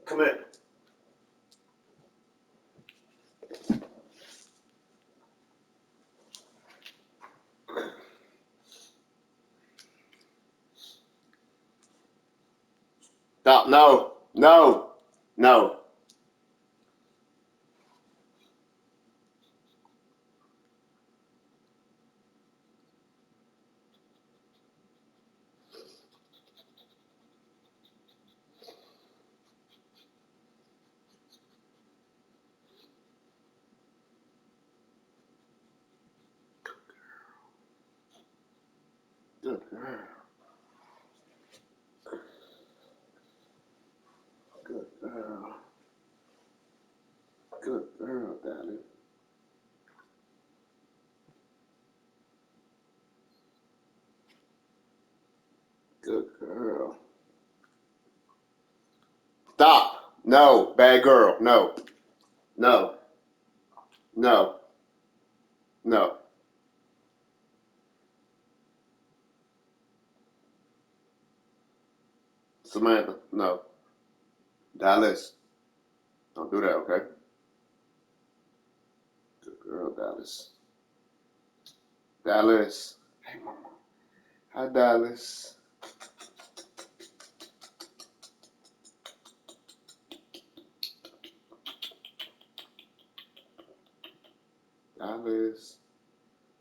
Come in. Stop. No. No. No. Good girl. Good girl. Good girl, Daddy. Good girl. Stop. No. Bad girl. No. No. No. No. Samantha. No. Dallas. Don't do that, okay? Good girl, Dallas. Dallas. Hey, mama. Hi, Dallas. Dallas.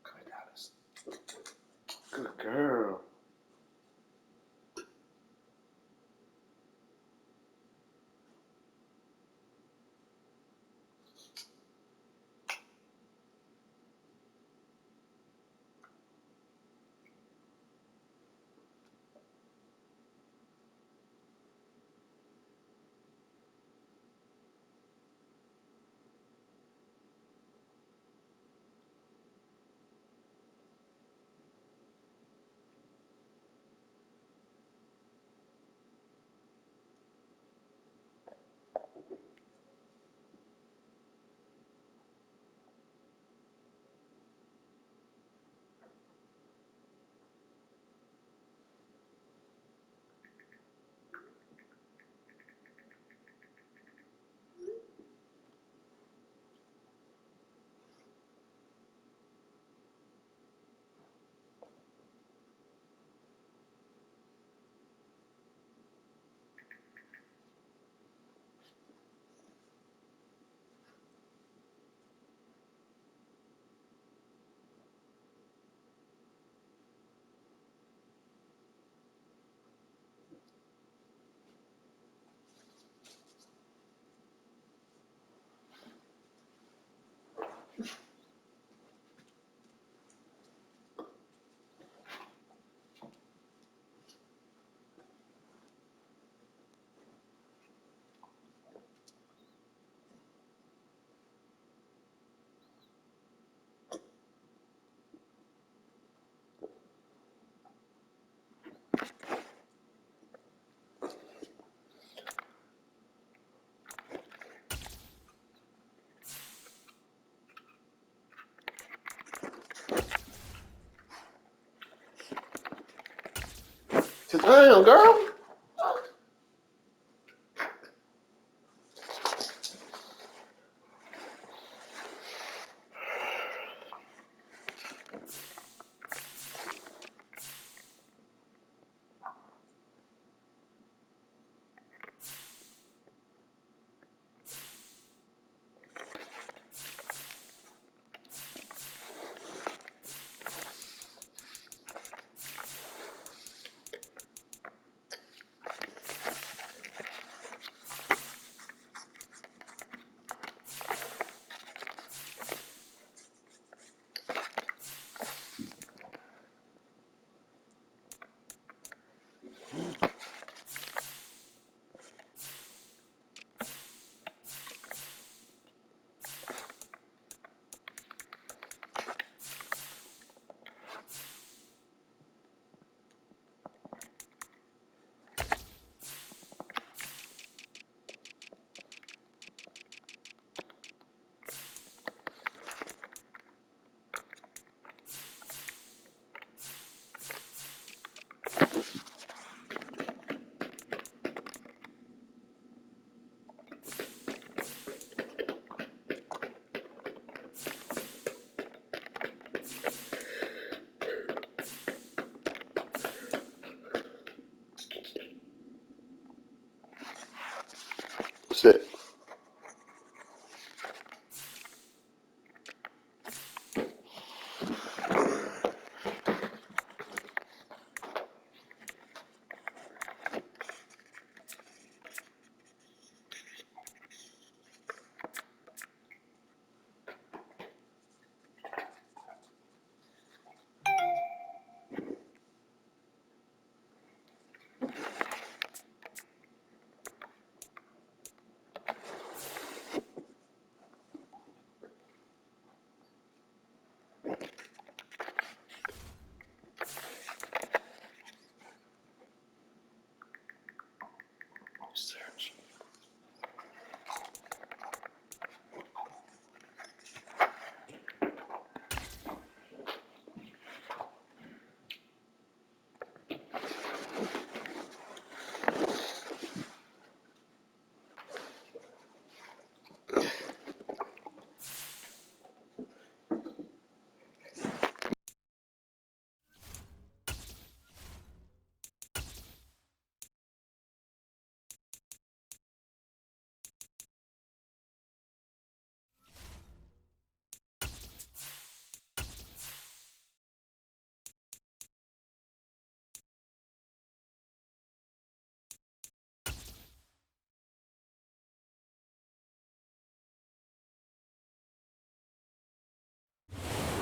Come here, Dallas. Good girl. Sit down, girl. Sit. Search.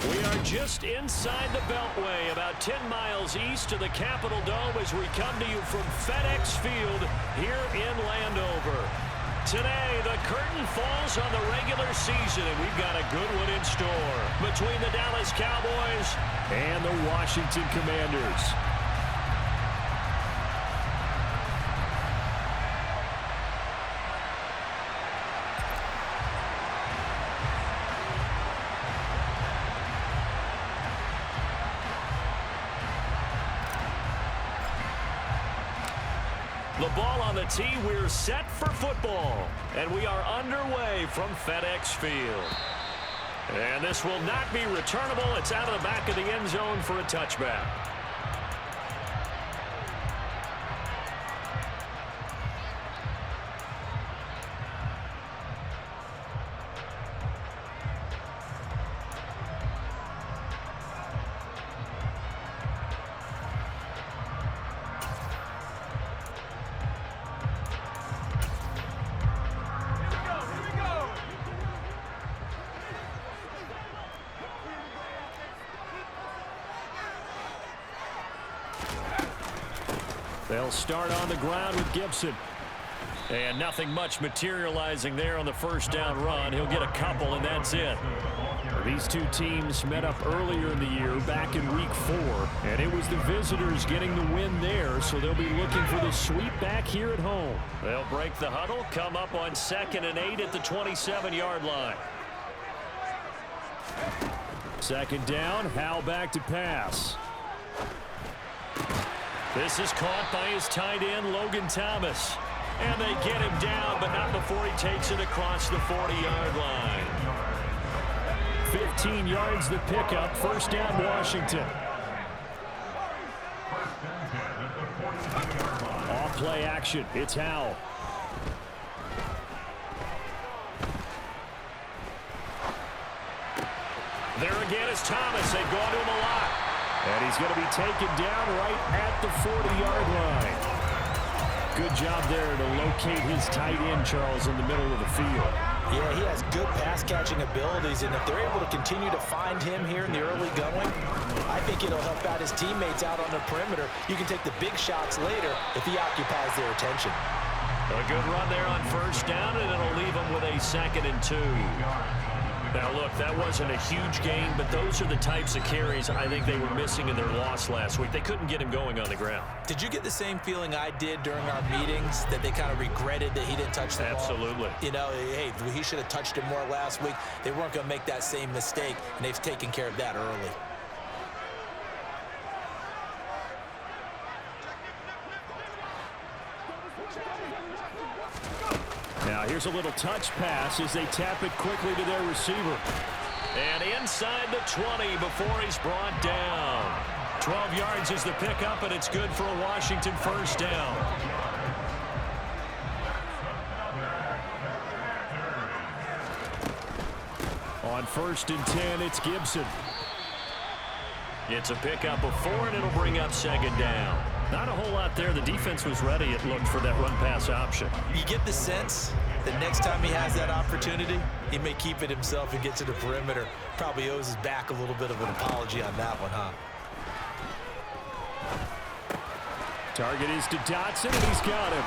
We are just inside the Beltway, about 10 miles east of the Capitol Dome as we come to you from FedEx Field here in Landover. Today, the curtain falls on the regular season, and we've got a good one in store between the Dallas Cowboys and the Washington Commanders. The ball on the tee, we're set for football. And we are underway from FedEx Field. And this will not be returnable. It's out of the back of the end zone for a touchback. They'll start on the ground with Gibson. And nothing much materializing there on the first down run. He'll get a couple, and that's it. These two teams met up earlier in the year, back in Week 4. And it was the visitors getting the win there, so they'll be looking for the sweep back here at home. They'll break the huddle, come up on 2nd and 8 at the 27-yard line. Second down, Howell back to pass. This is caught by his tight end, Logan Thomas. And they get him down, but not before he takes it across the 40-yard line. 15 yards the pickup, first down Washington. Off play action, it's Howell. There again is Thomas. They've gone to him a lot. And he's going to be taken down right at the 40-yard line. Good job there to locate his tight end, Charles, in the middle of the field. Yeah, he has good pass-catching abilities, and if they're able to continue to find him here in the early going, I think it'll help out his teammates out on the perimeter. You can take the big shots later if he occupies their attention. A good run there on first down, and it'll leave him with a 2nd and 2. Now, look, that wasn't a huge gain, but those are the types of carries I think they were missing in their loss last week. They couldn't get him going on the ground. Did you get the same feeling I did during our meetings, that they kind of regretted that he didn't touch the ball? Absolutely. You know, hey, he should have touched it more last week. They weren't going to make that same mistake, and they've taken care of that early. Now here's a little touch pass as they tap it quickly to their receiver. And inside the 20 before he's brought down. 12 yards is the pickup, and it's good for a Washington first down. On 1st and 10, it's Gibson. It's a pickup of 4, and it'll bring up 2nd down. Not a whole lot there. The defense was ready, it looked, for that run-pass option. You get the sense that next time he has that opportunity, he may keep it himself and get to the perimeter. Probably owes his back a little bit of an apology on that one, huh? Target is to Dotson, and he's got him.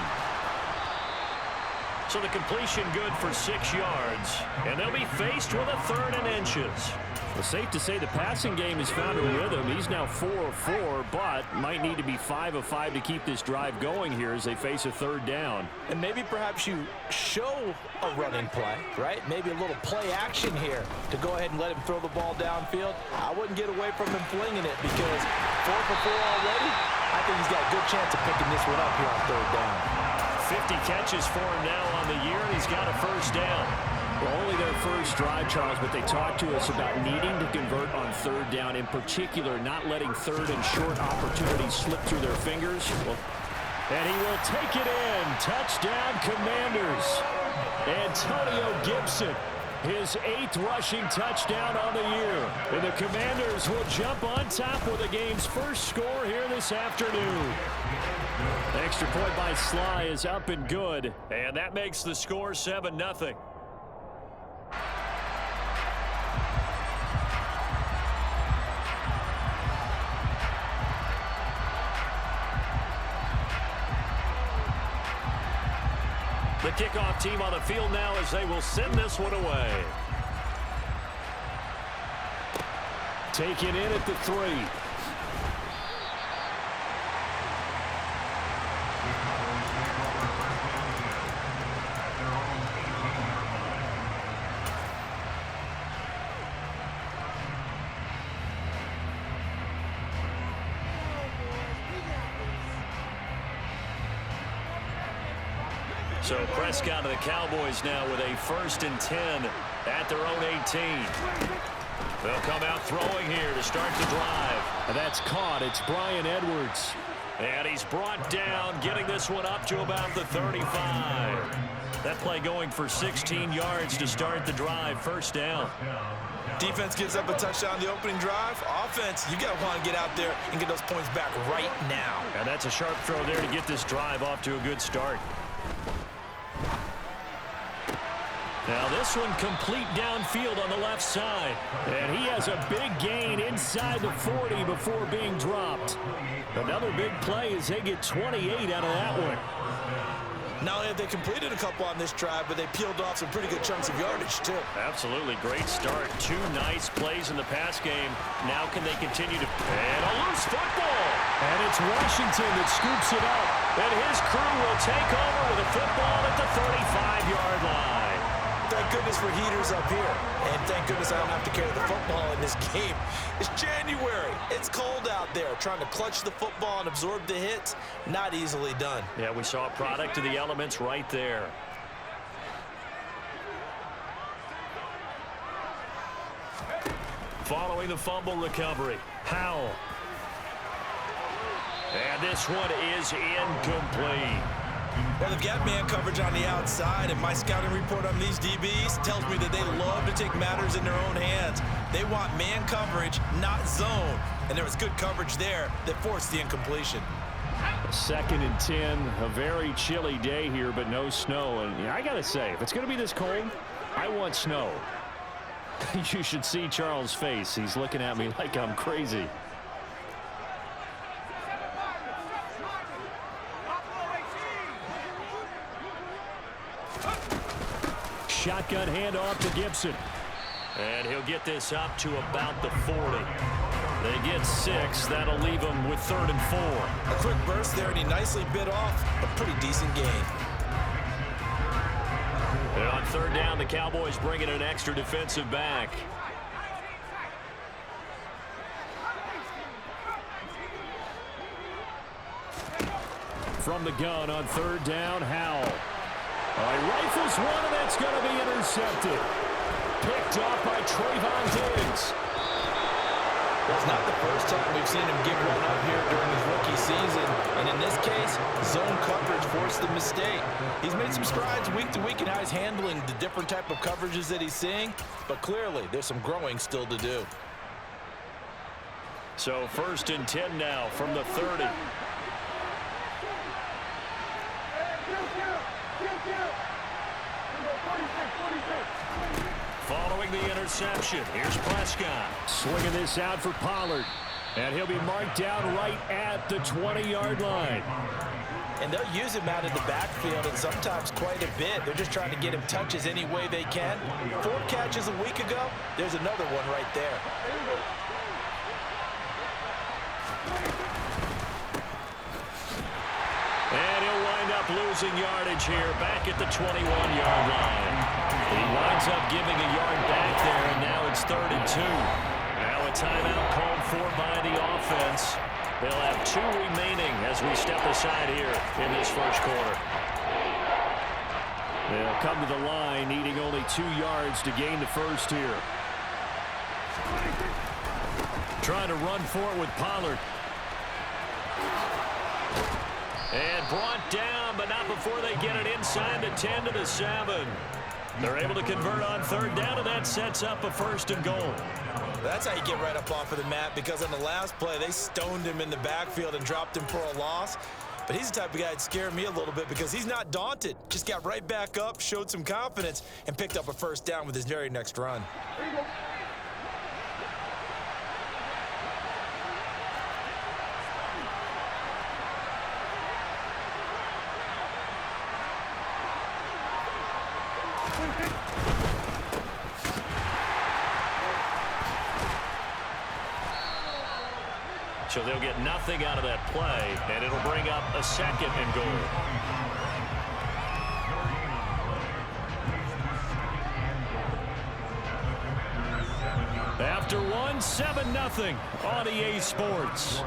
So the completion good for 6 yards, and they'll be faced with a 3rd and inches. Well, safe to say the passing game has found a rhythm. He's now 4 of 4, but might need to be 5 of 5 to keep this drive going here as they face a 3rd down. And maybe perhaps you show a running play, right? Maybe a little play action here to go ahead and let him throw the ball downfield. I wouldn't get away from him flinging it because 4 for 4 already. I think he's got a good chance of picking this one up here on 3rd down. 50 catches for him now on the year, and he's got a 1st down. Well, only their first drive, Charles, but they talked to us about needing to convert on 3rd down, in particular not letting 3rd and short opportunities slip through their fingers. Well, and he will take it in. Touchdown, Commanders. Antonio Gibson, his 8th rushing touchdown on the year. And the Commanders will jump on top with the game's first score here this afternoon. The extra point by Sly is up and good, and that makes the score 7-0. The kickoff team on the field now as they will send this one away. Taken in at the 3. So Prescott of the Cowboys now with a 1st and 10 at their own 18. They'll come out throwing here to start the drive. And that's caught. It's Bryan Edwards. And he's brought down, getting this one up to about the 35. That play going for 16 yards to start the drive. 1st down. Defense gives up a touchdown the opening drive. Offense, you got to want to get out there and get those points back right now. And that's a sharp throw there to get this drive off to a good start. Now this one complete downfield on the left side. And he has a big gain inside the 40 before being dropped. Another big play as they get 28 out of that one. Not only have they completed a couple on this drive, but they peeled off some pretty good chunks of yardage, too. Absolutely. Great start. 2 nice plays in the pass game. Now can they continue to... And a loose football! And it's Washington that scoops it up. And his crew will take over with a football at the 35-yard line. Thank goodness for heaters up here. And thank goodness I don't have to carry the football in this game. It's January. It's cold out there. Trying to clutch the football and absorb the hits, not easily done. Yeah, we saw a product of the elements right there. Following the fumble recovery, Howell. And this one is incomplete. Well, they've got man coverage on the outside, and my scouting report on these DBs tells me that they love to take matters in their own hands. They want man coverage, not zone. And there was good coverage there that forced the incompletion. 2nd and 10, a very chilly day here, but no snow. And I got to say, if it's going to be this cold, I want snow. You should see Charles' face. He's looking at me like I'm crazy. Shotgun handoff to Gibson. And he'll get this up to about the 40. They get 6. That'll leave them with 3rd and 4. A quick burst there, and he nicely bit off a pretty decent gain. And on 3rd down, the Cowboys bring in an extra defensive back. From the gun on 3rd down, Howell. He rifles one, and that's going to be intercepted. Picked off by Trayvon Diggs. Well, it's not the first time we've seen him give one up here during his rookie season. And in this case, zone coverage forced the mistake. He's made some strides week to week in how he's handling the different type of coverages that he's seeing. But clearly, there's some growing still to do. So 1st and 10 now from the 30. Following the interception, here's Prescott. Swinging this out for Pollard. And he'll be marked down right at the 20-yard line. And they'll use him out in the backfield, and sometimes quite a bit. They're just trying to get him touches any way they can. 4 catches a week ago. There's another one right there. And he'll wind up losing yardage here back at the 21-yard line. He winds up giving a yard back there, and now it's 3rd and 2. Now a timeout called for by the offense. They'll have 2 remaining as we step aside here in this first quarter. They'll come to the line needing only 2 yards to gain the first here. Trying to run for it with Pollard. And brought down, but not before they get it inside the 10 to the 7. They're able to convert on 3rd down, and that sets up a 1st and goal. That's how you get right up off of the mat, because on the last play, they stoned him in the backfield and dropped him for a loss. But he's the type of guy that scared me a little bit because he's not daunted. Just got right back up, showed some confidence, and picked up a 1st down with his very next run. So they'll get nothing out of that play, and it'll bring up a 2nd and goal. After 1, 7-0 on EA Sports.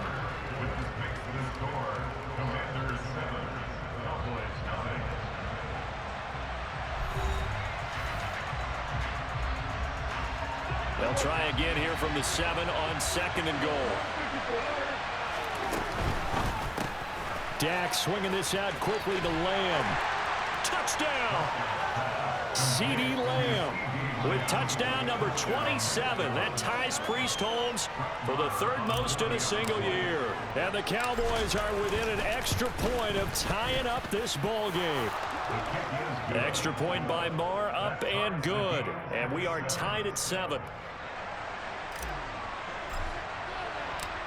They'll try again here from the 7 on 2nd and goal. Dak swinging this out quickly to Lamb. Touchdown! CeeDee Lamb with touchdown number 27. That ties Priest Holmes for the 3rd most in a single year. And the Cowboys are within an extra point of tying up this ball game. Extra point by Marr, up and good. And we are tied at 7.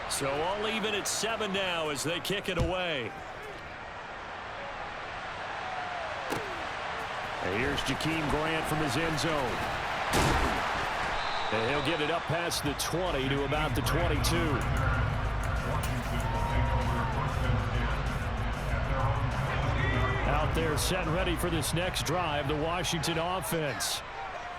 So all even at 7 now as they kick it away. And here's Jakeem Grant from his end zone. And he'll get it up past the 20 to about the 22. Out there set and ready for this next drive, the Washington offense.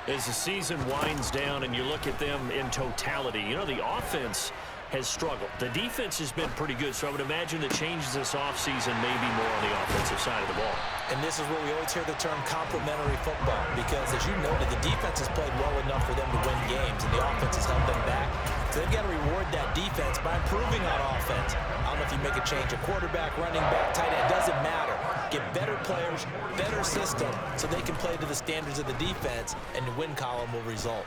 As the season winds down and you look at them in totality, you know, the offense has struggled. The defense has been pretty good, so I would imagine the changes this offseason may be more on the offensive side of the ball. And this is where we always hear the term complementary football, because as you noted, the defense has played well enough for them to win games, and the offense has held them back. So they've got to reward that defense by improving on offense. I don't know if you make a change, a quarterback, running back, tight end, doesn't matter. Get better players, better system, so they can play to the standards of the defense, and the win column will result.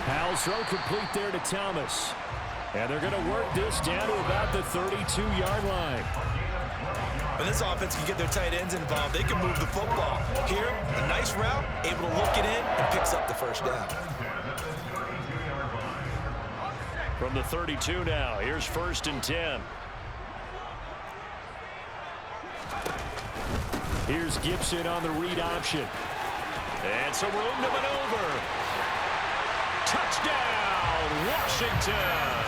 Powell's throw complete there to Thomas. And they're going to work this down to about the 32-yard line. When this offense can get their tight ends involved, they can move the football. Here, a nice route, able to look it in, and picks up the 1st down. From the 32 now, here's 1st and 10. Here's Gibson on the read option. And some room to maneuver. Touchdown, Washington!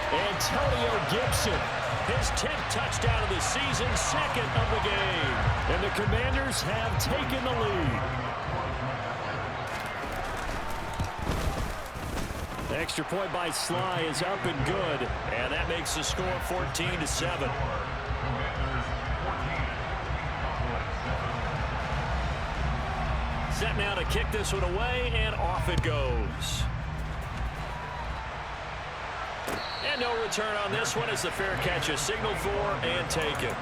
Antonio Gibson, his 10th touchdown of the season, 2nd of the game. And the Commanders have taken the lead. The extra point by Sly is up and good, and that makes the score 14-7. set now to kick this one away, and off it goes. And no return on this one as the fair catch is signaled for and taken.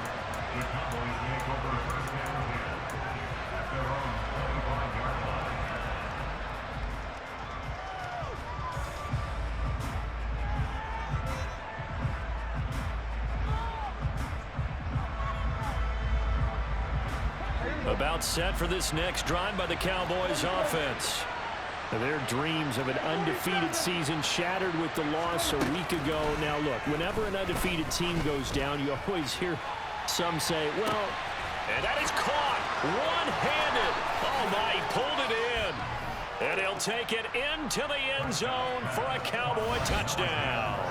About set for this next drive by the Cowboys offense. Their dreams of an undefeated season shattered with the loss a week ago. Now, look, whenever an undefeated team goes down, you always hear some say, well, and that is caught one-handed. Oh, my, he pulled it in. And he'll take it into the end zone for a Cowboy touchdown.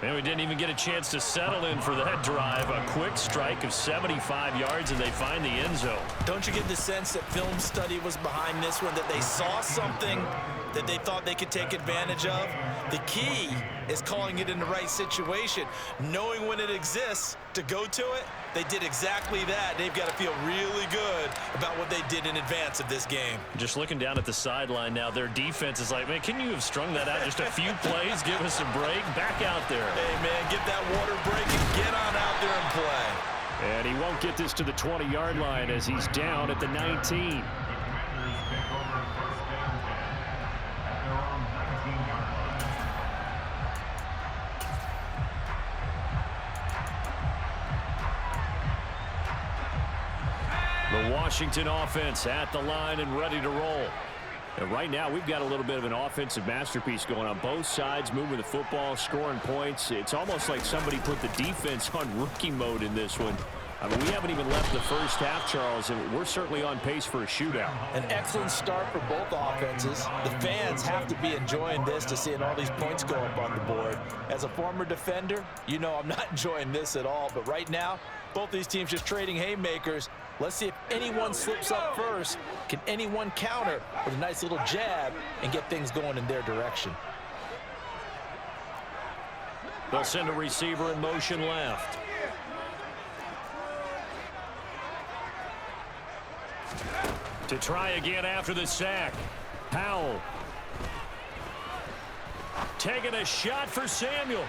And we didn't even get a chance to settle in for that drive. A quick strike of 75 yards, and they find the end zone. Don't you get the sense that film study was behind this one, that they saw something that they thought they could take advantage of? The key is calling it in the right situation, knowing when it exists to go to it. They did exactly that. They've got to feel really good about what they did in advance of this game. Just looking down at the sideline now, their defense is like, man, can you have strung that out just a few plays? Give us a break. Back out there. Hey, man, get that water break and get on out there and play. And he won't get this to the 20-yard line as he's down at the 19. The Washington offense at the line and ready to roll. And right now, we've got a little bit of an offensive masterpiece going on. Both sides moving the football, scoring points. It's almost like somebody put the defense on rookie mode in this one. I mean, we haven't even left the first half, Charles, and we're certainly on pace for a shootout. An excellent start for both offenses. The fans have to be enjoying this to seeing all these points go up on the board. As a former defender, you know I'm not enjoying this at all. But right now, both these teams just trading haymakers. Let's see if anyone slips up first. Can anyone counter with a nice little jab and get things going in their direction? They'll send a receiver in motion left. To try again after the sack. Powell. Taking a shot for Samuel.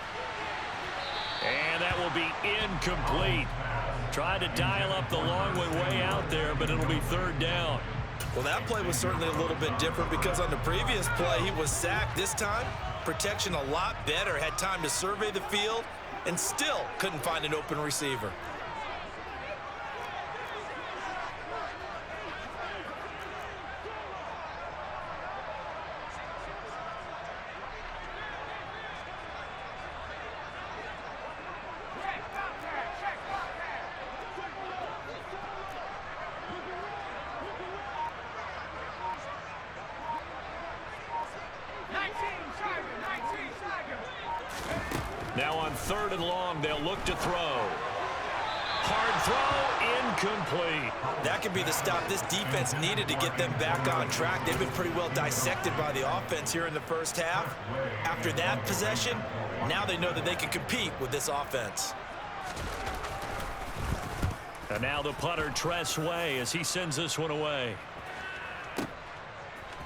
And that will be incomplete. Tried to dial up the long way out there, but it'll be third down. Well, that play was certainly a little bit different because on the previous play, he was sacked. This time, protection a lot better. Had time to survey the field and still couldn't find an open receiver. Now on third and long, they'll look to throw. Hard throw, incomplete. That could be the stop this defense needed to get them back on track. They've been pretty well dissected by the offense here in the first half. After that possession, now they know that they can compete with this offense. And now the punter, Tress Way, as he sends this one away.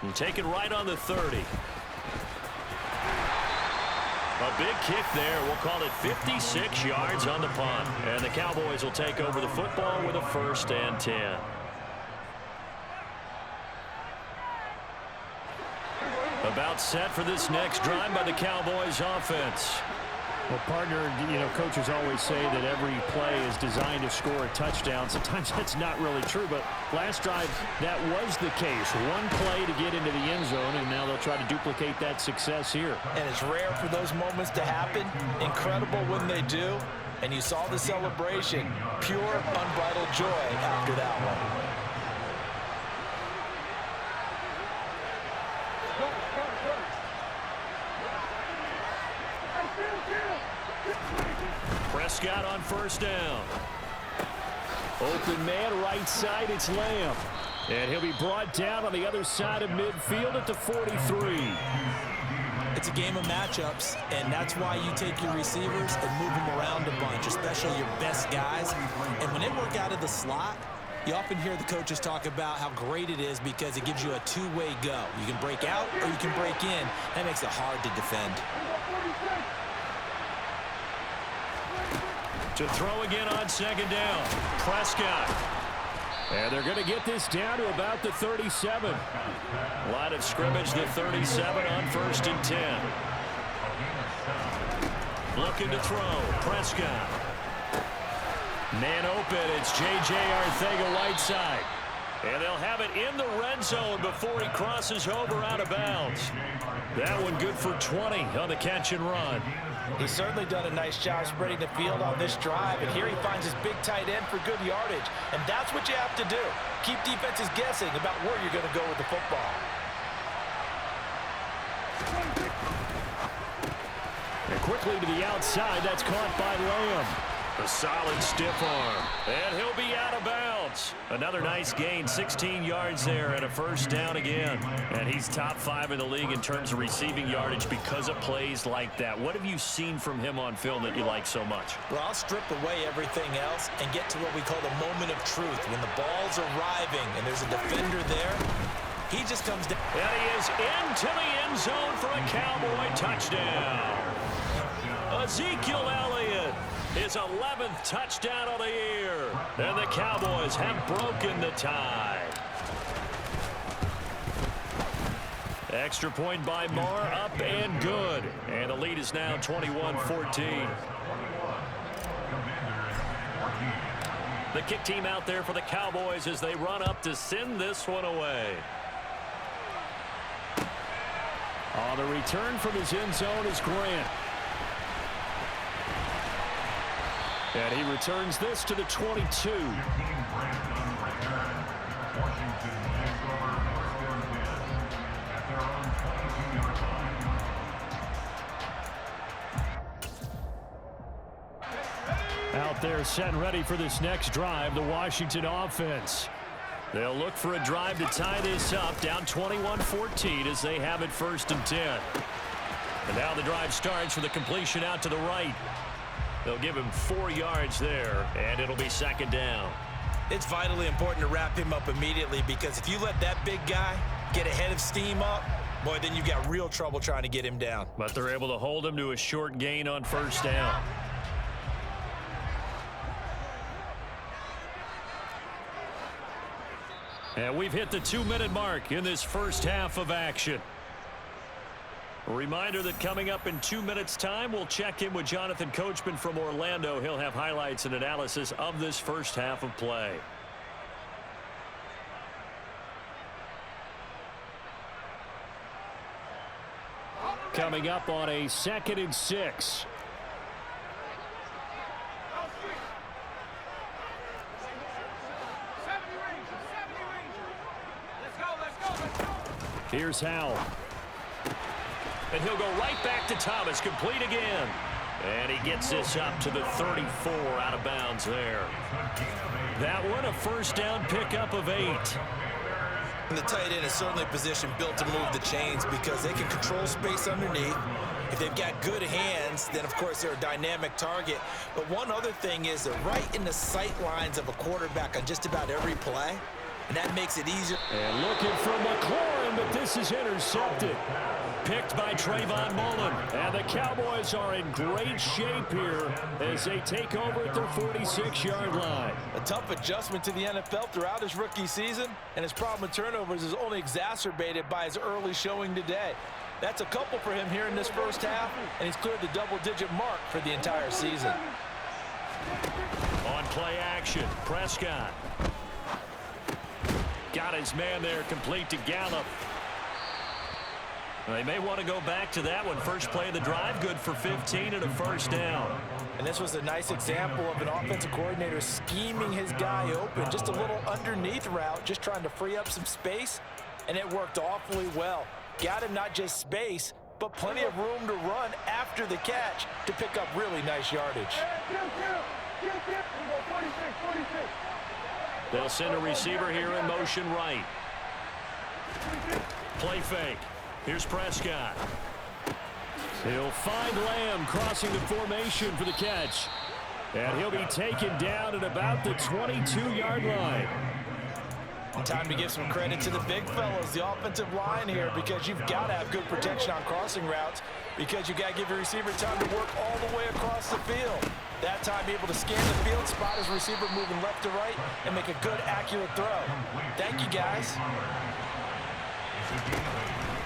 And take it right on the 30. A big kick there. We'll call it 56 yards on the punt. And the Cowboys will take over the football with a 1st and 10. About set for this next drive by the Cowboys offense. Well, partner, you know, coaches always say that every play is designed to score a touchdown. Sometimes that's not really true, but last drive, that was the case. One play to get into the end zone, and now they'll try to duplicate that success here. And it's rare for those moments to happen. Incredible when they do. And you saw the celebration. Pure, unbridled joy after that one. Prescott on 1st down. Open man, right side, it's Lamb. And he'll be brought down on the other side of midfield at the 43. It's a game of matchups, and that's why you take your receivers and move them around a bunch, especially your best guys. And when they work out of the slot, You often hear the coaches talk about how great it is because it gives you a two-way go. You can break out or you can break in. That makes it hard to defend. To throw again on second down. Prescott. And they're going to get this down to about the 37. Line of scrimmage, the 37 on 1st and 10. Looking to throw. Prescott. Man open. It's J.J. Arcega-Whiteside. And they'll have it in the red zone before he crosses over out of bounds. That one good for 20 on the catch and run. He's certainly done a nice job spreading the field on this drive, and here he finds his big tight end for good yardage. And that's what you have to do. Keep defenses guessing about where you're going to go with the football. And quickly to the outside, that's caught by Lamb. A solid stiff arm, and he'll be out of bounds. Another nice gain, 16 yards there, and a first down again. And he's top 5 in the league in terms of receiving yardage because of plays like that. What have you seen from him on film that you like so much? Well, I'll strip away everything else and get to what we call the moment of truth. When the ball's arriving and there's a defender there, he just comes down. And he is into the end zone for a Cowboy touchdown. Ezekiel Elliott, his 11th touchdown of the year. And the Cowboys have broken the tie. Extra point by Marr, up and good. And the lead is now 21-14. The kick team out there for the Cowboys as they run up to send this one away. On the return from his end zone is Grant. And he returns this to the 22. Out there set and ready for this next drive, the Washington offense. They'll look for a drive to tie this up, down 21-14 as they have it 1st and 10. And now the drive starts with a completion out to the right. They'll give him 4 yards there, and it'll be 2nd down. It's vitally important to wrap him up immediately because if you let that big guy get ahead of steam up, boy, then you've got real trouble trying to get him down. But they're able to hold him to a short gain on 1st down. And we've hit the 2-minute mark in this first half of action. A reminder that coming up in 2 minutes' time, we'll check in with Jonathan Coachman from Orlando. He'll have highlights and analysis of this first half of play. Coming up on a 2nd and 6. Here's Howell. And he'll go right back to Thomas, complete again. And he gets this up to the 34, out of bounds there. That one, a 1st down pickup of 8. And the tight end is certainly a position built to move the chains because they can control space underneath. If they've got good hands, then of course they're a dynamic target. But one other thing is they're right in the sight lines of a quarterback on just about every play. And that makes it easier. And looking for McLaurin, but this is intercepted. Picked by Trayvon Mullen. And the Cowboys are in great shape here as they take over at their 46-yard line. A tough adjustment to the NFL throughout his rookie season, and his problem with turnovers is only exacerbated by his early showing today. That's a couple for him here in this first half, and he's cleared the double-digit mark for the entire season. On play action, Prescott. Got his man there, complete to Gallup. They may want to go back to that one. First play of the drive, good for 15 and a 1st down. And this was a nice example of an offensive coordinator scheming his guy open. Just a little underneath route, just trying to free up some space, and it worked awfully well. Got him not just space, but plenty of room to run after the catch to pick up really nice yardage. They'll send a receiver here in motion right. Play fake. Here's Prescott. He'll find Lamb crossing the formation for the catch. And he'll be taken down at about the 22-yard line. Time to give some credit to the big fellows, the offensive line here, because you've got to have good protection on crossing routes, because you've got to give your receiver time to work all the way across the field. That time, be able to scan the field, spot his receiver moving left to right, and make a good, accurate throw. Thank you, guys.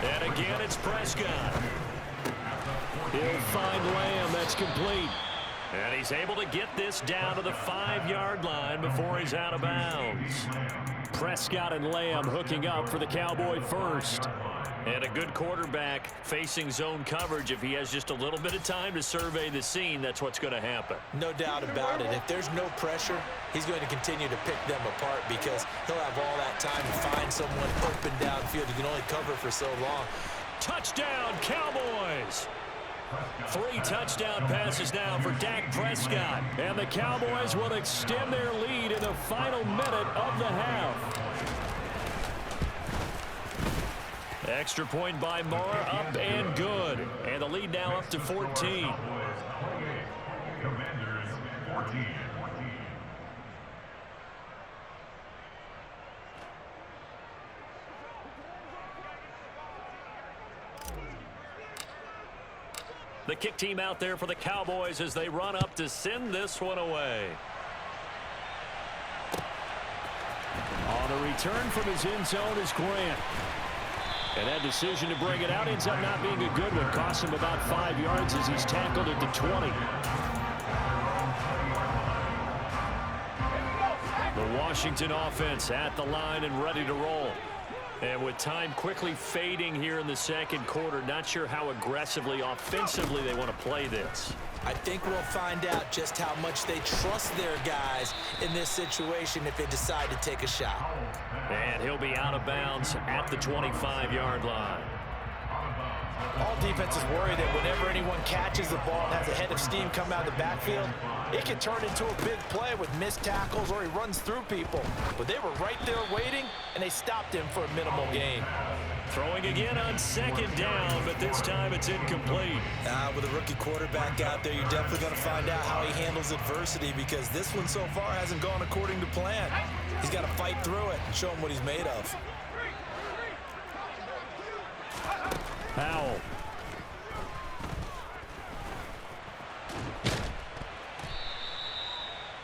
And again, it's Prescott. He'll find Lamb. That's complete. And he's able to get this down to the 5-yard line before he's out of bounds. Prescott and Lamb hooking up for the Cowboy first. And a good quarterback facing zone coverage. If he has just a little bit of time to survey the scene, that's what's going to happen. No doubt about it. If there's no pressure, he's going to continue to pick them apart because he'll have all that time to find someone open downfield. You can only cover for so long. Touchdown, Cowboys! 3 touchdown passes now for Dak Prescott. And the Cowboys will extend their lead in the final minute of the half. Extra point by Moore, up and good. And the lead now up to 14. The kick team out there for the Cowboys as they run up to send this one away. On the return from his end zone is Grant. And that decision to bring it out ends up not being a good one. Costs him about 5 yards as he's tackled at the 20. The Washington offense at the line and ready to roll. And with time quickly fading here in the second quarter, not sure how aggressively, offensively they want to play this. I think we'll find out just how much they trust their guys in this situation if they decide to take a shot. And he'll be out of bounds at the 25-yard line. All defenses worry that whenever anyone catches the ball and has a head of steam come out of the backfield, it can turn into a big play with missed tackles or he runs through people. But they were right there waiting, and they stopped him for a minimal gain. Throwing again on second down, but this time it's incomplete. With a rookie quarterback out there, you're definitely going to find out how he handles adversity because this one so far hasn't gone according to plan. He's got to fight through it and show him what he's made of. Powell.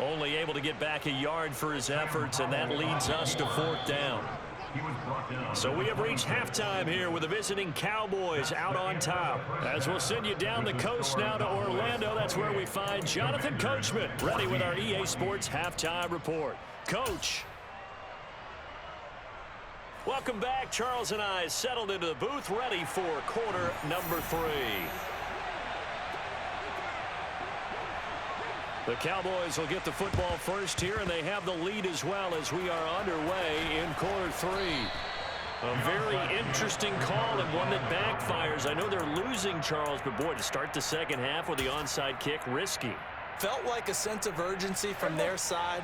Only able to get back a yard for his efforts, and that leads us to 4th down. So we have reached halftime here with the visiting Cowboys out on top. As we'll send you down the coast now to Orlando, that's where we find Jonathan Coachman ready with our EA Sports Halftime Report. Coach. Welcome back. Charles and I settled into the booth ready for quarter number 3. The Cowboys will get the football first here, and they have the lead as well as we are underway in quarter 3. A very interesting call and one that backfires. I know they're losing, Charles, but boy, to start the second half with the onside kick, risky. Felt like a sense of urgency from their side,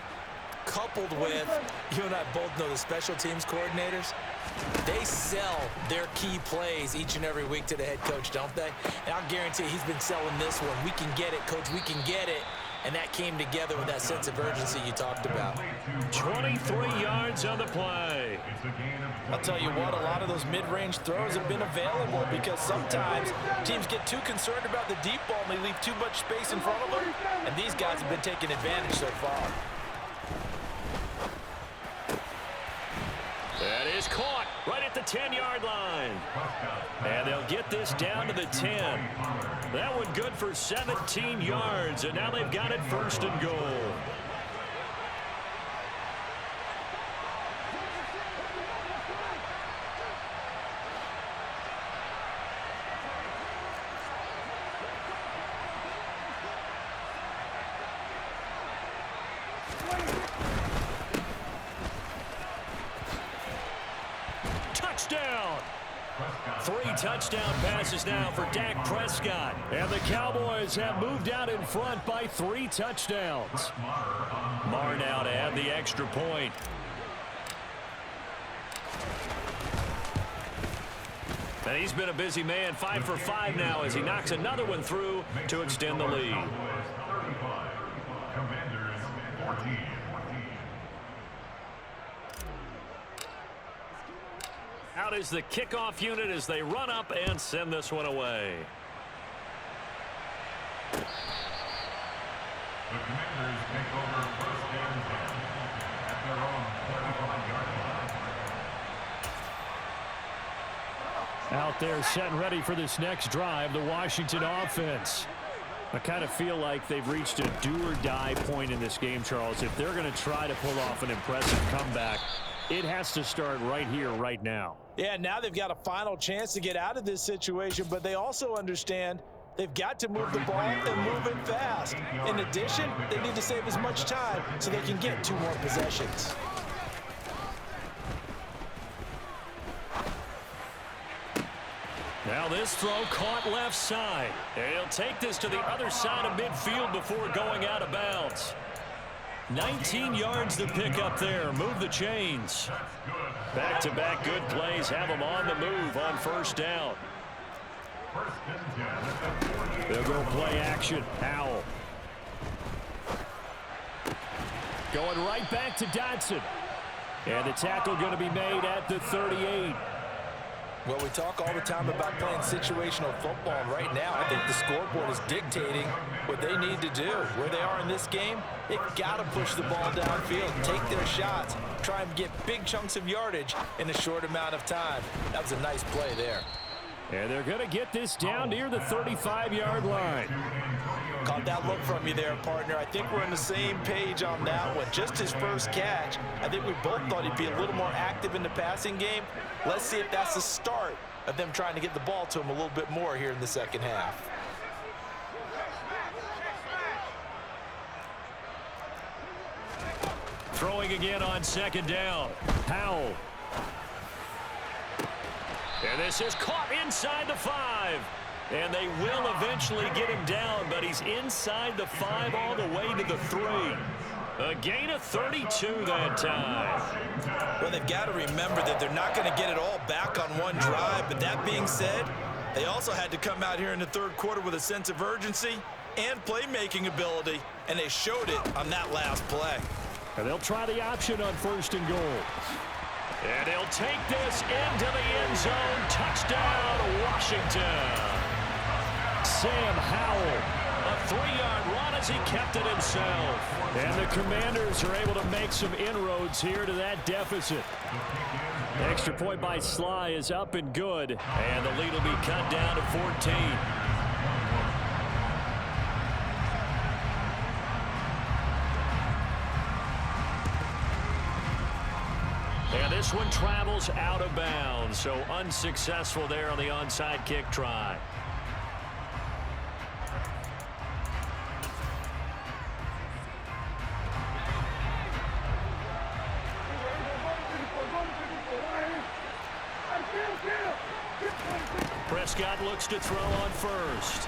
coupled with, you and I both know the special teams coordinators, they sell their key plays each and every week to the head coach, don't they? And I'll guarantee he's been selling this one. We can get it, coach, we can get it. And that came together with that sense of urgency you talked about. 23 yards on the play. I'll tell you what, a lot of those mid-range throws have been available because sometimes teams get too concerned about the deep ball and they leave too much space in front of them. And these guys have been taking advantage so far. That is caught right at the 10-yard line. And they'll get this down to the 10. That one good for 17 yards, and now they've got it 1st and goal. Touchdown! 3 touchdown passes now for Dak Prescott. And the Cowboys have moved out in front by 3 touchdowns. Marr now to add the extra point. And he's been a busy man, 5 for 5 now as he knocks another one through to extend the lead. Commanders 14. Out is the kickoff unit as they run up and send this one away. The Commanders take over first and 10 at their own 35-yard line. Out there set and ready for this next drive, the Washington offense. I kind of feel like they've reached a do-or-die point in this game, Charles. If they're going to try to pull off an impressive comeback, it has to start right here, right now. Yeah, now they've got a final chance to get out of this situation, but they also understand they've got to move the ball and move it fast. In addition, they need to save as much time so they can get 2 more possessions. Now this throw caught left side. He'll take this to the other side of midfield before going out of bounds. 19 yards to pick up there. Move the chains. Back-to-back good plays have them on the move on first down. They'll go play action. Howell. Going right back to Dodson. And the tackle going to be made at the 38. Well, we talk all the time about playing situational football, and right now I think the scoreboard is dictating what they need to do. Where they are in this game, they've got to push the ball downfield, take their shots, try and get big chunks of yardage in a short amount of time. That was a nice play there. And they're going to get this down near the 35-yard line. Caught that look from you there, partner. I think we're on the same page on that one. Just his first catch, I think we both thought he'd be a little more active in the passing game. Let's see if that's the start of them trying to get the ball to him a little bit more here in the second half. Throwing again on second down. Howell. And this is caught inside the 5. And they will eventually get him down, but he's inside the 5 all the way to the 3. A gain of 32 that time. Well, they've got to remember that they're not going to get it all back on one drive. But that being said, they also had to come out here in the third quarter with a sense of urgency and playmaking ability, and they showed it on that last play. And they'll try the option on first and goal. And he'll take this into the end zone. Touchdown, Washington. Sam Howell. A 3-yard run as he kept it himself. And the Commanders are able to make some inroads here to that deficit. Extra point by Sly is up and good. And the lead will be cut down to 14. And this one travels out of bounds, so unsuccessful there on the onside kick try. Prescott looks to throw on first.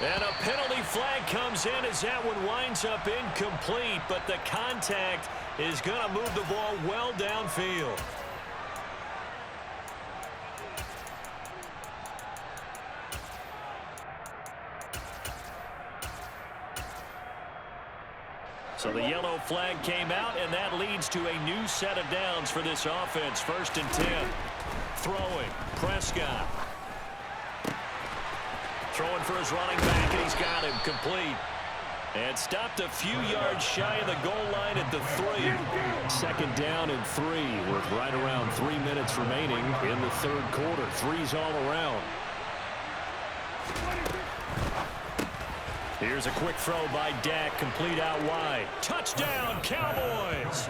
And a penalty flag comes in as that one winds up incomplete, but the contact is going to move the ball well downfield. So the yellow flag came out, and that leads to a new set of downs for this offense. First and 10. Throwing. Prescott. Throwing for his running back, and he's got him complete. And stopped a few yards shy of the goal line at the 3. Second down and 3 with right around 3 minutes remaining in the third quarter. 3's all around. Here's a quick throw by Dak, complete out wide. Touchdown, Cowboys!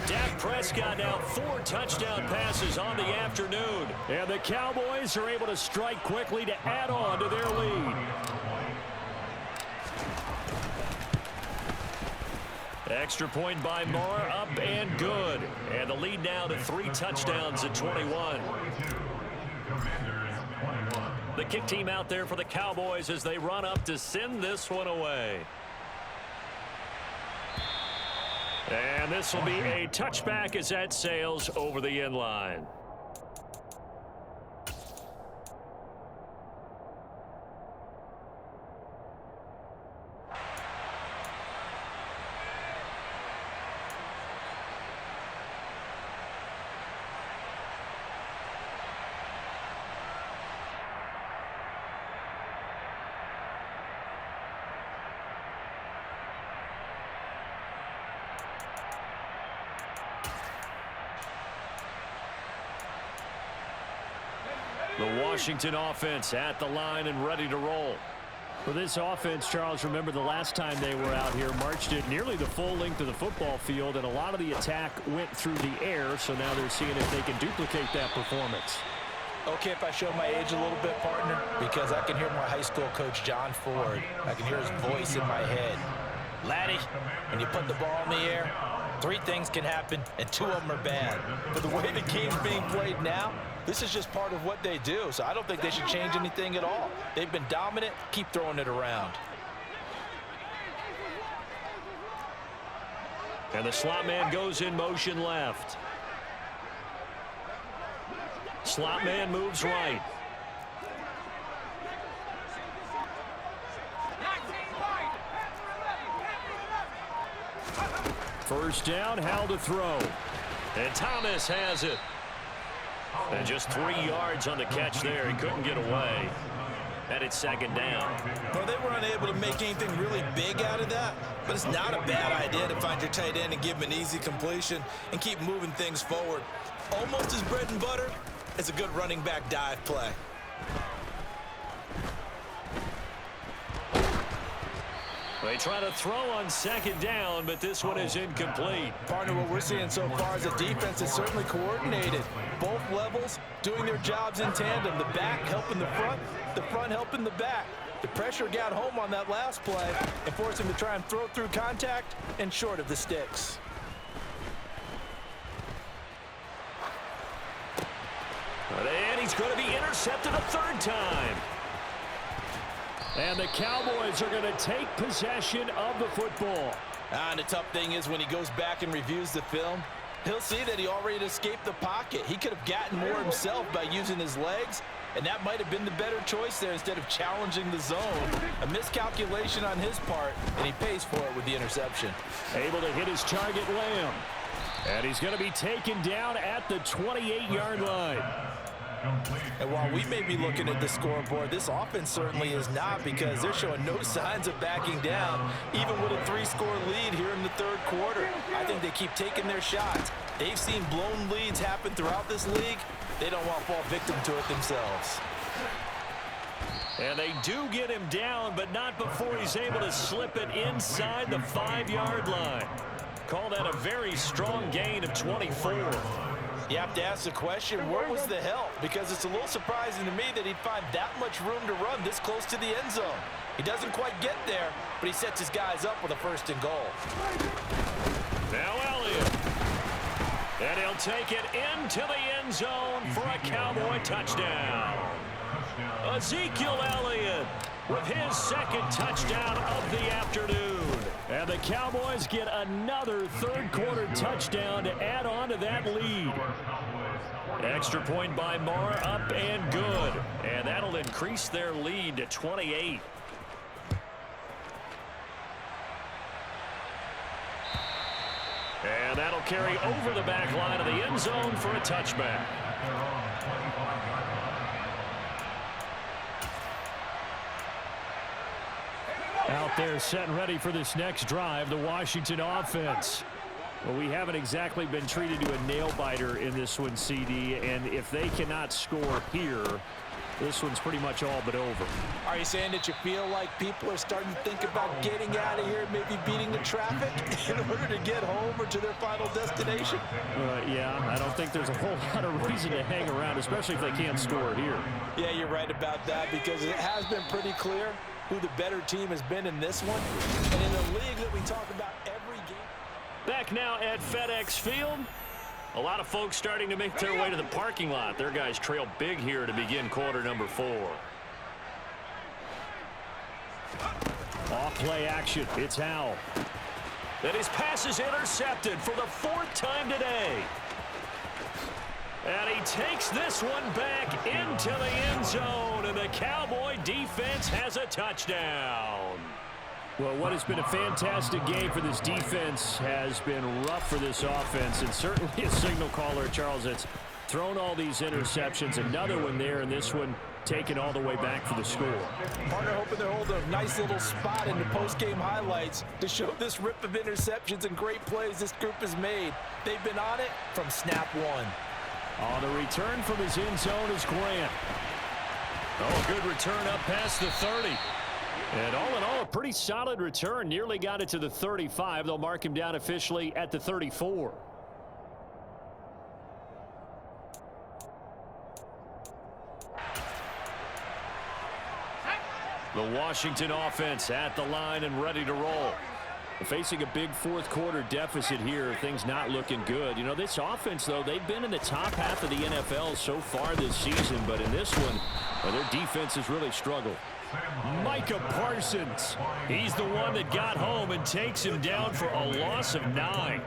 Dak Prescott now 4 touchdown passes on the afternoon. And the Cowboys are able to strike quickly to add on to their lead. Extra point by Moore, up and good. And the lead now to 3 touchdowns at 21. The kick team out there for the Cowboys as they run up to send this one away. And this will be a touchback as that sails over the end line. The Washington offense at the line and ready to roll. For this offense, Charles, remember the last time they were out here, marched it nearly the full length of the football field, and a lot of the attack went through the air, so now they're seeing if they can duplicate that performance. Okay, if I show my age a little bit, partner, because I can hear my high school coach, John Ford. I can hear his voice in my head. Laddie, when you put the ball in the air, 3 things can happen, and 2 of them are bad. But the way the game's being played now, this is just part of what they do, so I don't think they should change anything at all. They've been dominant. Keep throwing it around. And the slot man goes in motion left. Slot man moves right. First down, Howell to throw. And Thomas has it. And just 3 yards on the catch there. He couldn't get away. And it's second down. Well, they were unable to make anything really big out of that, but it's not a bad idea to find your tight end and give him an easy completion and keep moving things forward. Almost as bread and butter as a good running back dive play. They try to throw on second down, but this one is incomplete. Partner, what we're seeing so far is a defense that's certainly coordinated. Both levels doing their jobs in tandem. The back helping the front helping the back. The pressure got home on that last play and forced him to try and throw through contact and short of the sticks. And he's going to be intercepted a 3rd time. And the Cowboys are going to take possession of the football. And the tough thing is when he goes back and reviews the film, he'll see that he already escaped the pocket. He could have gotten more himself by using his legs, and that might have been the better choice there instead of challenging the zone. A miscalculation on his part, and he pays for it with the interception. Able to hit his target, Lamb. And he's going to be taken down at the 28-yard line. And while we may be looking at the scoreboard, this offense certainly is not, because they're showing no signs of backing down, even with a 3-score lead here in the 3rd quarter. I think they keep taking their shots. They've seen blown leads happen throughout this league. They don't want to fall victim to it themselves. And they do get him down, but not before he's able to slip it inside the 5-yard line. Call that a very strong gain of 24. You have to ask the question, where was the help? Because it's a little surprising to me that he'd find that much room to run this close to the end zone. He doesn't quite get there, but he sets his guys up with a 1st and goal. Now Elliott. And he'll take it into the end zone for a Cowboy touchdown. Ezekiel Elliott with his 2nd touchdown of the afternoon. And the Cowboys get another 3rd quarter touchdown to add on to that lead. Extra point by Mara, up and good. And that'll increase their lead to 28. And that'll carry over the back line of the end zone for a touchback. Out there set and ready for this next drive, the Washington offense. Well, we haven't exactly been treated to a nail-biter in this one, CD, and if they cannot score here, this one's pretty much all but over. Are you saying that you feel like people are starting to think about getting out of here, maybe beating the traffic in order to get home or to their final destination? Yeah, I don't think there's a whole lot of reason to hang around, especially if they can't score here. Yeah, you're right about that, because it has been pretty clear who the better team has been in this one. And in a league that we talk about every game. Back now at FedEx Field. A lot of folks starting to make their way to the parking lot. Their guys trail big here to begin quarter number 4. Off play action. It's Howell. And his pass is intercepted for the 4th time today. And he takes this one back into the end zone, and the Cowboy defense has a touchdown. Well, what has been a fantastic game for this defense has been rough for this offense, and certainly a signal caller, Charles, that's thrown all these interceptions. Another one there, and this one taken all the way back for the score. Partner hoping they're holding a nice little spot in the post-game highlights to show this rip of interceptions and great plays this group has made. They've been on it from snap one. On the return from his end zone is Grant. Oh, good return up past the 30. And all in all, a pretty solid return. Nearly got it to the 35. They'll mark him down officially at the 34. The Washington offense at the line and ready to roll. Facing a big fourth quarter deficit here, things not looking good. You know, this offense, though, they've been in the top half of the NFL so far this season, but in this one, their defense has really struggled. Micah Parsons. He's the one that got home and takes him down for a loss of 9.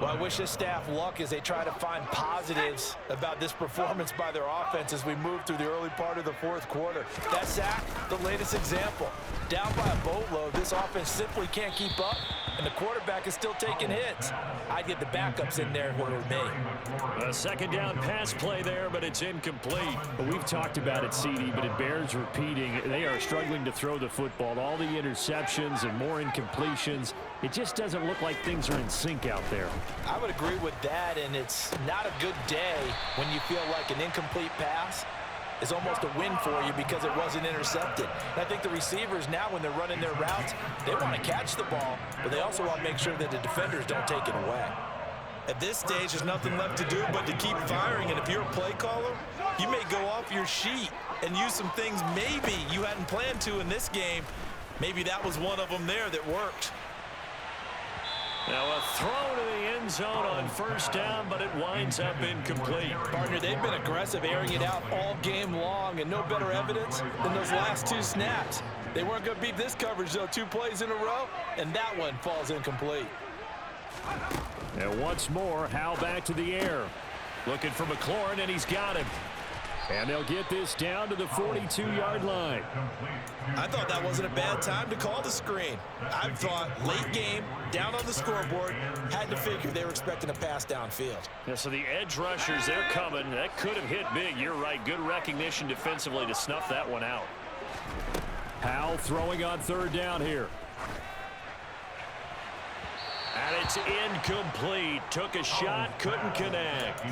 Well, I wish this staff luck as they try to find positives about this performance by their offense as we move through the early part of the fourth quarter. That sack, the latest example. Down by a boatload, this offense simply can't keep up, and the quarterback is still taking hits. I'd get the backups in there if it were me. A second down pass play there, but it's incomplete. But we've talked about it, CD, but it bears repeating. They are struggling to throw the football. All the interceptions and more incompletions. It just doesn't look like things are in sync out there. I would agree with that, and it's not a good day when you feel like an incomplete pass is almost a win for you because it wasn't intercepted. And I think the receivers now, when they're running their routes, they want to catch the ball, but they also want to make sure that the defenders don't take it away. At this stage, there's nothing left to do but to keep firing, and if you're a play caller, you may go off your sheet and use some things maybe you hadn't planned to in this game. Maybe that was one of them there that worked. Now a throw to the end zone on first down, but it winds up incomplete. Partner, they've been aggressive, airing it out all game long, and no better evidence than those last 2 snaps. They weren't going to beat this coverage, though, 2 plays in a row, and that one falls incomplete. And once more, Howe back to the air. Looking for McLaurin, and he's got him. And they'll get this down to the 42-yard line. I thought that wasn't a bad time to call the screen. I thought late game, down on the scoreboard, had to figure they were expecting a pass downfield. Yeah, so the edge rushers, they're coming. That could have hit big. You're right. Good recognition defensively to snuff that one out. Howe throwing on third down here. And it's incomplete. Took a shot, couldn't connect.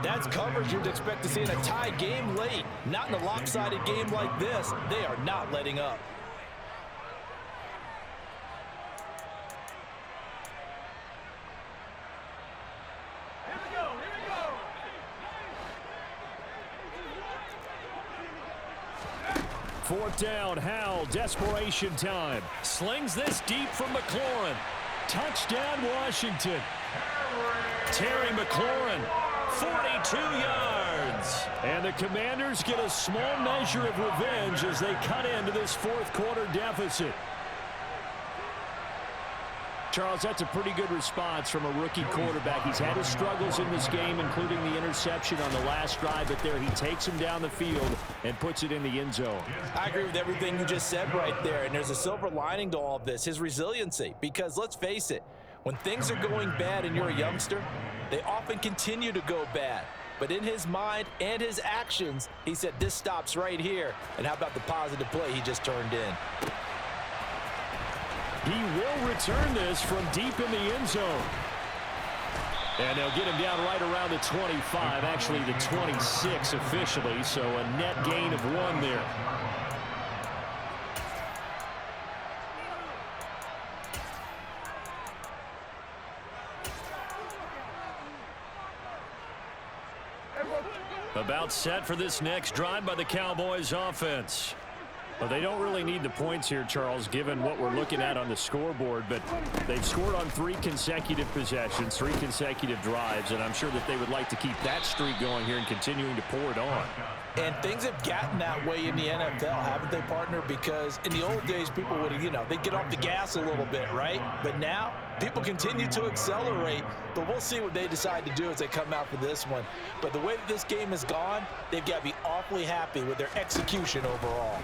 That's coverage you'd expect to see in a tie game late. Not in a lopsided game like this. They are not letting up. Fourth down, Howe, desperation time. Slings this deep from McLaurin. Touchdown, Washington. Terry McLaurin, 42 yards. And the Commanders get a small measure of revenge as they cut into this fourth quarter deficit. Charles, that's a pretty good response from a rookie quarterback. He's had his struggles in this game, including the interception on the last drive, but there he takes him down the field and puts it in the end zone. I agree with everything you just said right there, and there's a silver lining to all of this, his resiliency, because let's face it, when things are going bad and you're a youngster, they often continue to go bad. But in his mind and his actions, he said this stops right here. And how about the positive play he just turned in? He will return this from deep in the end zone. And they'll get him down right around the 25, actually the 26 officially, so a net gain of 1 there. About set for this next drive by the Cowboys offense. Well, they don't really need the points here, Charles, given what we're looking at on the scoreboard, but they've scored on 3 consecutive possessions, 3 consecutive drives, and I'm sure that they would like to keep that streak going here and continuing to pour it on. And things have gotten that way in the NFL, haven't they, partner? Because in the old days, people would, they'd get off the gas a little bit, right? But now, people continue to accelerate, but we'll see what they decide to do as they come out for this one. But the way that this game has gone, they've got to be awfully happy with their execution overall.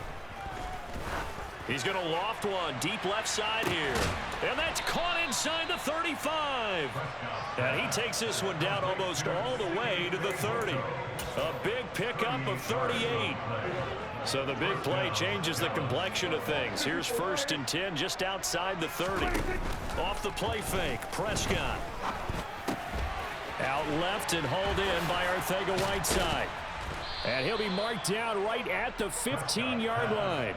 He's going to loft one deep left side here. And that's caught inside the 35. And he takes this one down almost all the way to the 30. A big pickup of 38. So the big play changes the complexion of things. Here's 1st and 10 just outside the 30. Off the play fake, Prescott. Out left and hauled in by Arcega-Whiteside. And he'll be marked down right at the 15-yard line.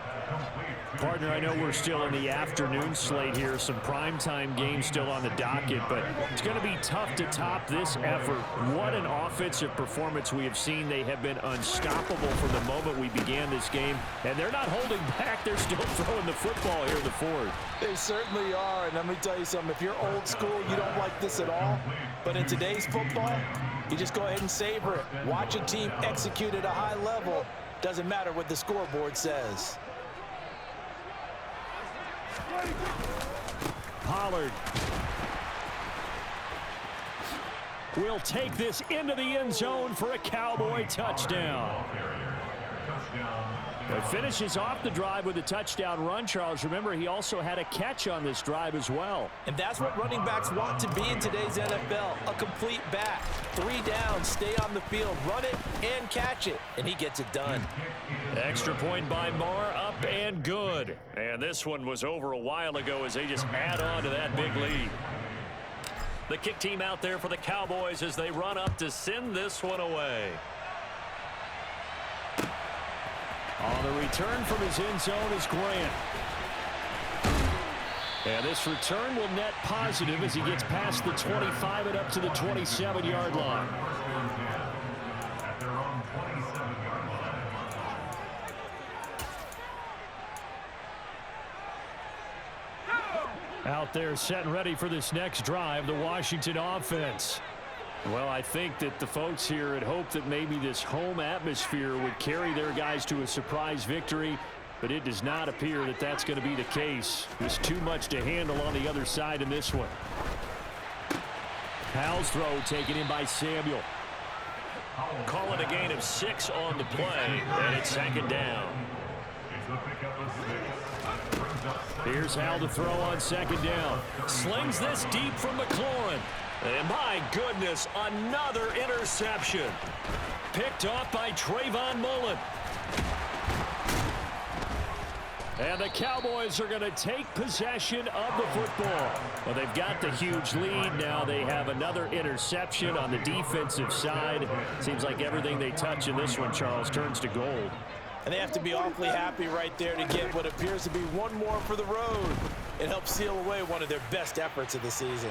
Partner, I know we're still in the afternoon slate here. Some primetime games still on the docket, but it's going to be tough to top this effort. What an offensive performance we have seen. They have been unstoppable from the moment we began this game, and they're not holding back. They're still throwing the football here in the fourth. They certainly are, and let me tell you something. If you're old school, you don't like this at all. But in today's football, you just go ahead and savor it. Watch a team execute at a high level. Doesn't matter what the scoreboard says. Pollard will take this into the end zone for a Cowboy touchdown. But finishes off the drive with a touchdown run, Charles. Remember, he also had a catch on this drive as well. And that's what running backs want to be in today's NFL, a complete back. 3 downs, stay on the field, run it, and catch it. And he gets it done. Extra point by Marr, up and good. And this one was over a while ago as they just add on to that big lead. The kick team out there for the Cowboys as they run up to send this one away. On the return from his end zone is Grant. And this return will net positive as he gets past the 25 and up to the 27-yard line. At their own 27-yard line. Out there set and ready for this next drive, the Washington offense. Well, I think that the folks here had hoped that maybe this home atmosphere would carry their guys to a surprise victory, but it does not appear that that's going to be the case. There's too much to handle on the other side in this one. Powell's throw taken in by Samuel. Call it a gain of 6 on the play, and it's second down. Here's Howell to throw on second down. Slings this deep from McLaurin. And my goodness, another interception. Picked off by Trayvon Mullen. And the Cowboys are going to take possession of the football. Well, they've got the huge lead. Now they have another interception on the defensive side. Seems like everything they touch in this one, Charles, turns to gold. And they have to be awfully happy right there to get what appears to be one more for the road. It helps seal away one of their best efforts of the season.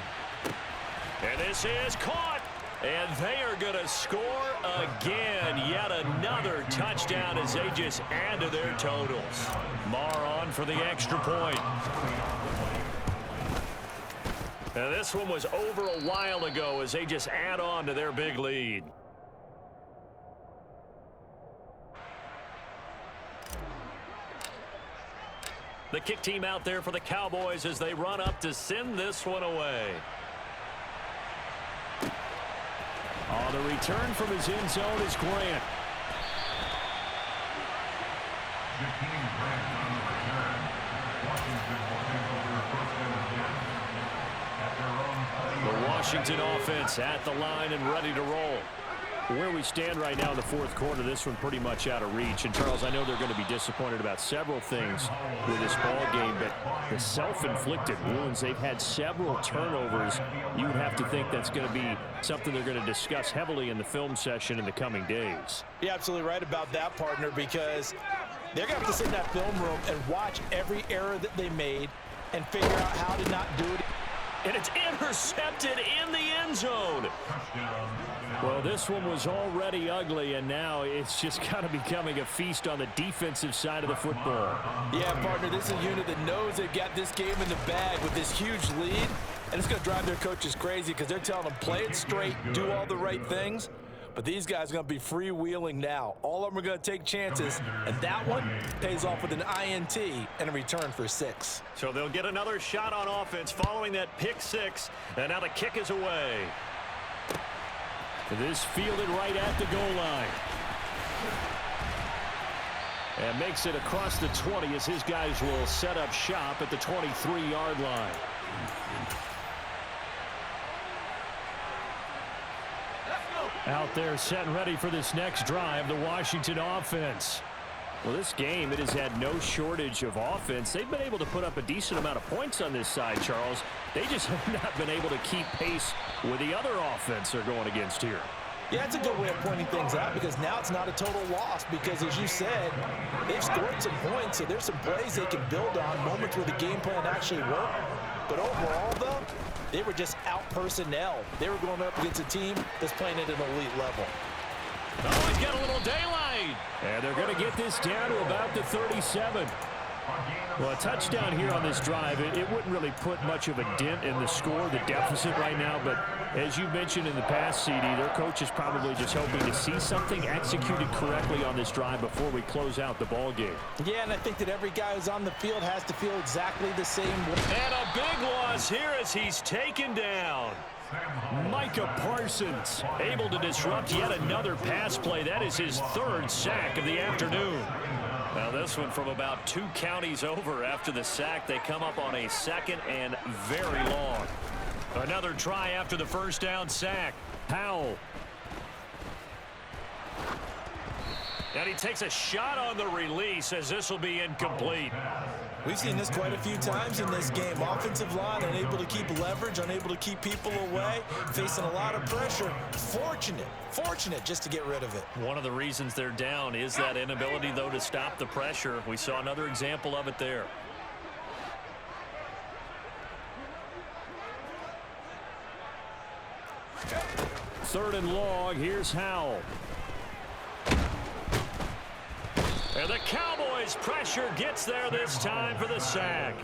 And this is caught. And they are going to score again. Yet another touchdown as they just add to their totals. Marr on for the extra point. And this one was over a while ago as they just add on to their big lead. The kick team out there for the Cowboys as they run up to send this one away. On the return from his end zone is Grant. Jakeem Grant on the return. Washington will take over first and 10 at their own 20-yard line. The Washington offense at the line and ready to roll. Where we stand right now in the fourth quarter, this one pretty much out of reach. And, Charles, I know they're going to be disappointed about several things with this ball game, but the self-inflicted wounds, they've had several turnovers. You would have to think that's going to be something they're going to discuss heavily in the film session in the coming days. You're absolutely right about that, partner, because they're going to have to sit in that film room and watch every error that they made and figure out how to not do it. And it's intercepted in the end zone. Well, this one was already ugly, and now it's just kind of becoming a feast on the defensive side of the football. Yeah, partner, this is a unit that knows they've got this game in the bag with this huge lead, and it's going to drive their coaches crazy because they're telling them play it straight, do all the right things. But these guys are going to be freewheeling now. All of them are going to take chances, and that one pays off with an INT and a return for 6. So they'll get another shot on offense following that pick 6, and now the kick is away. This fielded right at the goal line. And makes it across the 20 as his guys will set up shop at the 23-yard line. Out there set and ready for this next drive, the Washington offense. Well, this game, it has had no shortage of offense. They've been able to put up a decent amount of points on this side, Charles. They just have not been able to keep pace with the other offense they're going against here. Yeah, it's a good way of pointing things out because now it's not a total loss because, as you said, they've scored some points, so there's some plays they can build on, moments where the game plan actually worked. But overall, though, they were just out-personnel. They were going up against a team that's playing at an elite level. Oh, he's got a little daylight. And they're going to get this down to about the 37. Well, a touchdown here on this drive, it wouldn't really put much of a dent in the score, the deficit right now. But as you mentioned in the past, CD, their coach is probably just hoping to see something executed correctly on this drive before we close out the ball game. Yeah, and I think that every guy who's on the field has to feel exactly the same way. And a big loss here as he's taken down. Micah Parsons Able to disrupt yet another pass play. That is his third sack of the afternoon. Now this one from about 2 counties over after the sack. They come up on a second and very long. Another try after the first down sack. Powell. And he takes a shot on the release as this will be incomplete. We've seen this quite a few times in this game. Offensive line unable to keep leverage, unable to keep people away, facing a lot of pressure. Fortunate just to get rid of it. One of the reasons they're down is that inability, though, to stop the pressure. We saw another example of it there. Third and long. Here's Howell. And the Cowboys' pressure gets there this time for the sack.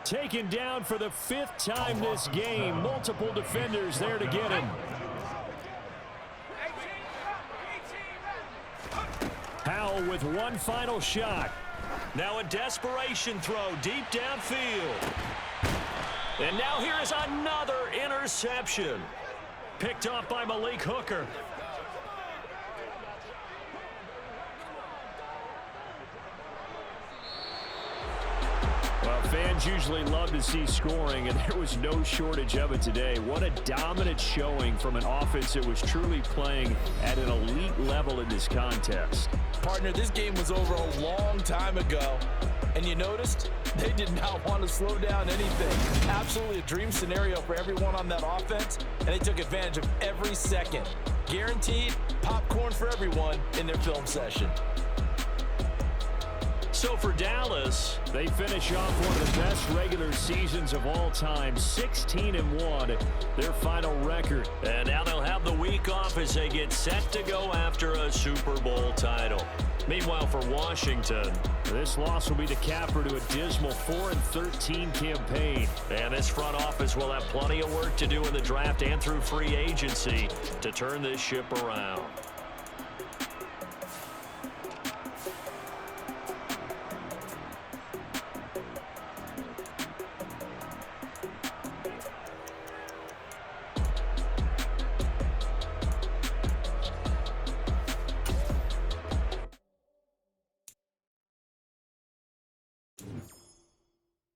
Taken down for the 5th time this game. Multiple defenders there to get him. Howell with one final shot. Now a desperation throw deep downfield. And now here is another interception. Picked off by Malik Hooker. Well, fans usually love to see scoring, and there was no shortage of it today. What a dominant showing from an offense that was truly playing at an elite level in this contest. Partner, this game was over a long time ago, and you noticed they did not want to slow down anything. Absolutely a dream scenario for everyone on that offense, and they took advantage of every second. Guaranteed popcorn for everyone in their film session. So for Dallas, they finish off one of the best regular seasons of all time, 16-1, their final record. And now they'll have the week off as they get set to go after a Super Bowl title. Meanwhile, for Washington, this loss will be the capper to a dismal 4-13 campaign. And this front office will have plenty of work to do in the draft and through free agency to turn this ship around.